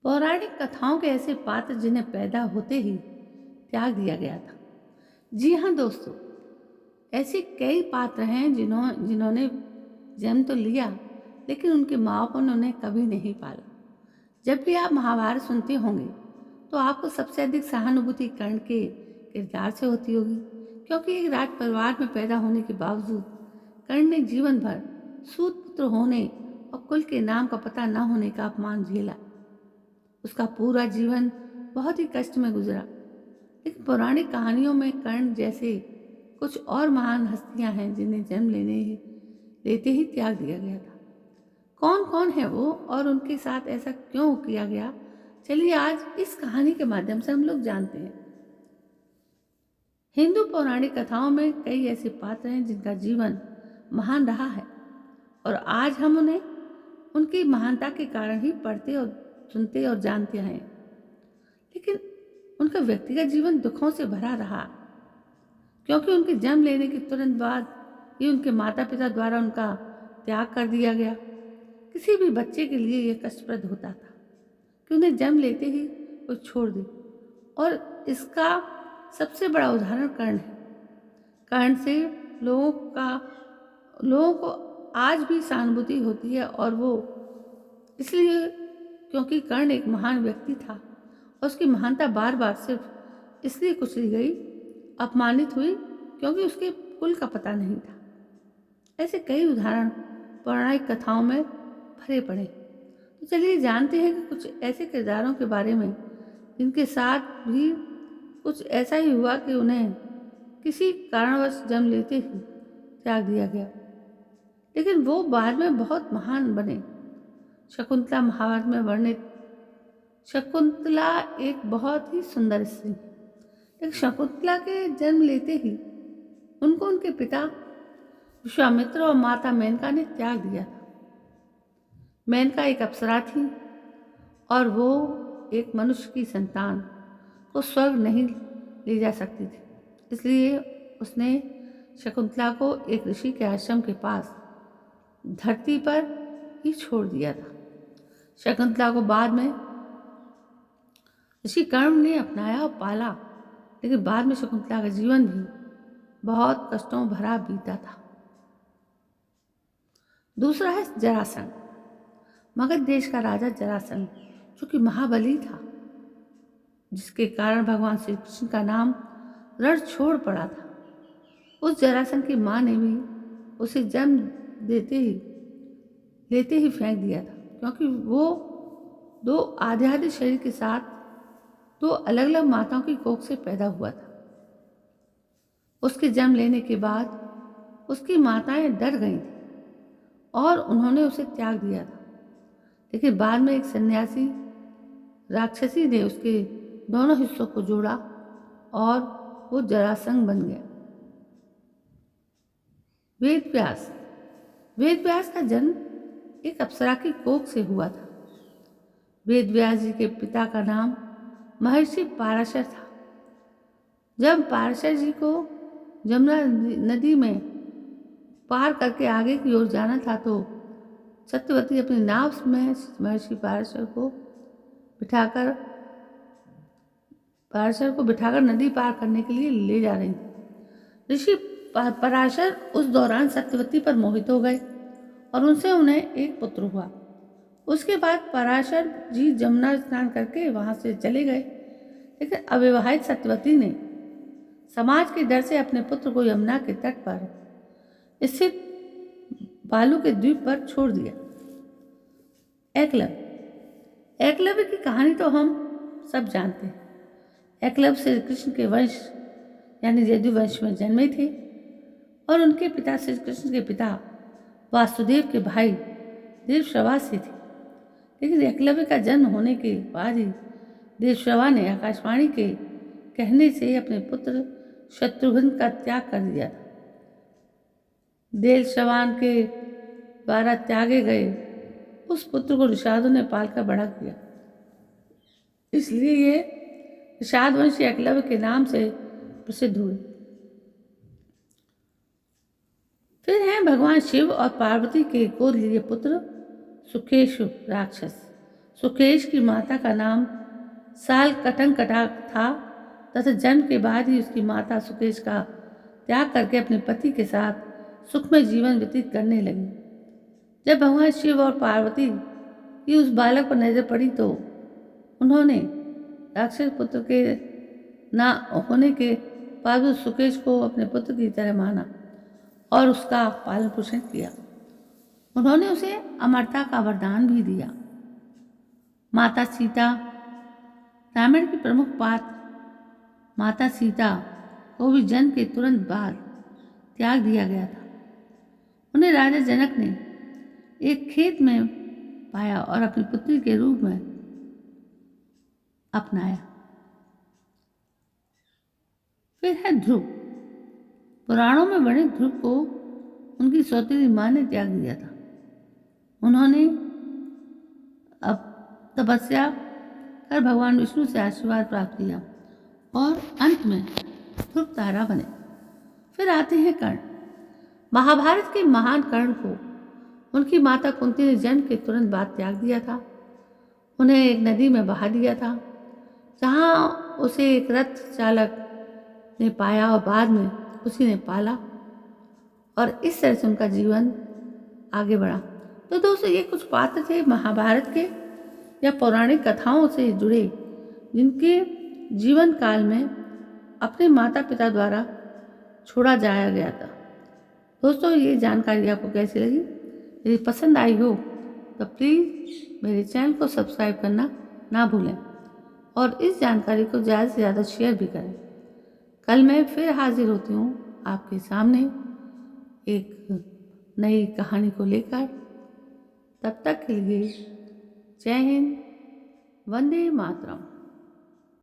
पौराणिक कथाओं के ऐसे पात्र जिन्हें पैदा होते ही त्याग दिया गया था। जी हाँ दोस्तों, ऐसे कई पात्र हैं जिन्होंने जन्म तो लिया, लेकिन उनके माँ बाप ने उन्हें कभी नहीं पाला। जब भी आप महाभारत सुनते होंगे तो आपको सबसे अधिक सहानुभूति कर्ण के किरदार से होती होगी, क्योंकि एक राज परिवार में पैदा होने के बावजूद कर्ण ने जीवन भर सूत पुत्र होने और कुल के नाम का पता न होने का अपमान झेला। उसका पूरा जीवन बहुत ही कष्ट में गुजरा। लेकिन पौराणिक कहानियों में कर्ण जैसे कुछ और महान हस्तियां हैं जिन्हें जन्म लेते ही त्याग दिया गया था। कौन कौन है वो और उनके साथ ऐसा क्यों किया गया, चलिए आज इस कहानी के माध्यम से हम लोग जानते हैं। हिंदू पौराणिक कथाओं में कई ऐसे पात्र हैं जिनका जीवन महान रहा है और आज हम उन्हें उनकी महानता के कारण ही पढ़ते और सुनते और जानते हैं। लेकिन उनका व्यक्तिगत जीवन दुखों से भरा रहा, क्योंकि उनके जन्म लेने के तुरंत बाद ही उनके माता पिता द्वारा उनका त्याग कर दिया गया। किसी भी बच्चे के लिए यह कष्टप्रद होता था कि उन्हें जन्म लेते ही वो छोड़ दे, और इसका सबसे बड़ा उदाहरण कर्ण है। कर्ण से लोगों को आज भी सहानुभूति होती है, और वो इसलिए क्योंकि कर्ण एक महान व्यक्ति था और उसकी महानता बार बार सिर्फ इसलिए कुचली गई, अपमानित हुई, क्योंकि उसके कुल का पता नहीं था। ऐसे कई उदाहरण पौराणिक कथाओं में भरे पड़े। तो चलिए जानते हैं कि कुछ ऐसे किरदारों के बारे में जिनके साथ भी कुछ ऐसा ही हुआ कि उन्हें किसी कारणवश जन्म लेते ही त्याग दिया गया, लेकिन वो बाद में बहुत महान बने। शकुंतला महाभारत में वर्णित शकुंतला एक बहुत ही सुंदर स्त्री है, लेकिन शकुंतला के जन्म लेते ही उनको उनके पिता विश्वामित्र और माता मेनका ने त्याग दिया था। मेनका एक अप्सरा थी और वो एक मनुष्य की संतान को स्वर्ग नहीं ले जा सकती थी, इसलिए उसने शकुंतला को एक ऋषि के आश्रम के पास धरती पर ही छोड़ दिया था। शकुंतला को बाद में ऋषि कर्ण ने अपनाया और पाला, लेकिन बाद में शकुंतला का जीवन भी बहुत कष्टों भरा बीता था। दूसरा है जरासंध। मगध देश का राजा जरासंध, जो कि महाबली था, जिसके कारण भगवान श्री कृष्ण का नाम रण छोड़ पड़ा था। उस जरासंध की माँ ने भी उसे जन्म लेते ही फेंक दिया था, क्योंकि वो दो आध्यात्मिक शरीर के साथ दो अलग अलग माताओं की कोख से पैदा हुआ था। उसके जन्म लेने के बाद उसकी माताएं डर गई थी और उन्होंने उसे त्याग दिया था, लेकिन बाद में एक सन्यासी राक्षसी ने उसके दोनों हिस्सों को जोड़ा और वो जरासंध बन गया। वेद व्यास का जन्म एक अप्सरा की कोख से हुआ था। वेद व्यास जी के पिता का नाम महर्षि पाराशर था। जब पाराशर जी को यमुना नदी में पार करके आगे की ओर जाना था तो सत्यवती अपनी नाव में महर्षि पाराशर को बिठाकर नदी पार करने के लिए ले जा रही थी। ऋषि पराशर उस दौरान सत्यवती पर मोहित हो गए और उन्हें एक पुत्र हुआ। उसके बाद पराशर जी यमुना स्नान करके वहां से चले गए, लेकिन अविवाहित सत्यवती ने समाज के डर से अपने पुत्र को यमुना के तट पर स्थित बालू के द्वीप पर छोड़ दिया। एकलव्य की कहानी तो हम सब जानते हैं। एकलव्य श्री कृष्ण के वंश यानी यदुवंश में जन्मे थे और उनके पिता श्री कृष्ण के पिता वासुदेव के भाई देवश्रवा से थे। लेकिन एकलव्य का जन्म होने के बाद ही देवश्रवा ने आकाशवाणी के कहने से अपने पुत्र शत्रुघ्न का त्याग कर दिया था। देवश्रवान के द्वारा त्यागे गए उस पुत्र को ऋषादों ने पालकर बड़ा किया, इसलिए ये ऋषाद वंश एकलव्य के नाम से प्रसिद्ध हुए। फिर हैं भगवान शिव और पार्वती के गोद लिए पुत्र सुकेशु राक्षस। सुकेश की माता का नाम साल कटंकटा था तथा जन्म के बाद ही उसकी माता सुकेश का त्याग करके अपने पति के साथ सुखमय जीवन व्यतीत करने लगी। जब भगवान शिव और पार्वती की उस बालक पर नजर पड़ी तो उन्होंने राक्षस पुत्र के ना होने के बावजूद सुकेश को अपने पुत्र की तरह माना और उसका पालन पोषण किया। उन्होंने उसे अमरता का वरदान भी दिया। माता सीता रामायण की प्रमुख पात्र माता सीता को भी जन्म के तुरंत बाद त्याग दिया गया था। उन्हें राजा जनक ने एक खेत में पाया और अपनी पुत्री के रूप में अपनाया। फिर है ध्रुव। पुराणों में वर्णित ध्रुव को उनकी सौतेली मां ने त्याग दिया था। उन्होंने अब तपस्या कर भगवान विष्णु से आशीर्वाद प्राप्त किया और अंत में ध्रुव तारा बने। फिर आते हैं कर्ण। महाभारत के महान कर्ण को उनकी माता कुंती ने जन्म के तुरंत बाद त्याग दिया था। उन्हें एक नदी में बहा दिया था जहाँ उसे एक रथ चालक ने पाया और बाद में उसी ने पाला और इस तरह से उनका जीवन आगे बढ़ा। तो दोस्तों ये कुछ पात्र थे महाभारत के या पौराणिक कथाओं से जुड़े जिनके जीवन काल में अपने माता पिता द्वारा छोड़ा जाया गया था। दोस्तों ये जानकारी आपको कैसी लगी? यदि पसंद आई हो तो प्लीज़ मेरे चैनल को सब्सक्राइब करना ना भूलें और इस जानकारी को ज़्यादा से ज़्यादा शेयर भी करें। कल मैं फिर हाजिर होती हूँ आपके सामने एक नई कहानी को लेकर। तब तक के लिए जय हिंद, वंदे मातरम।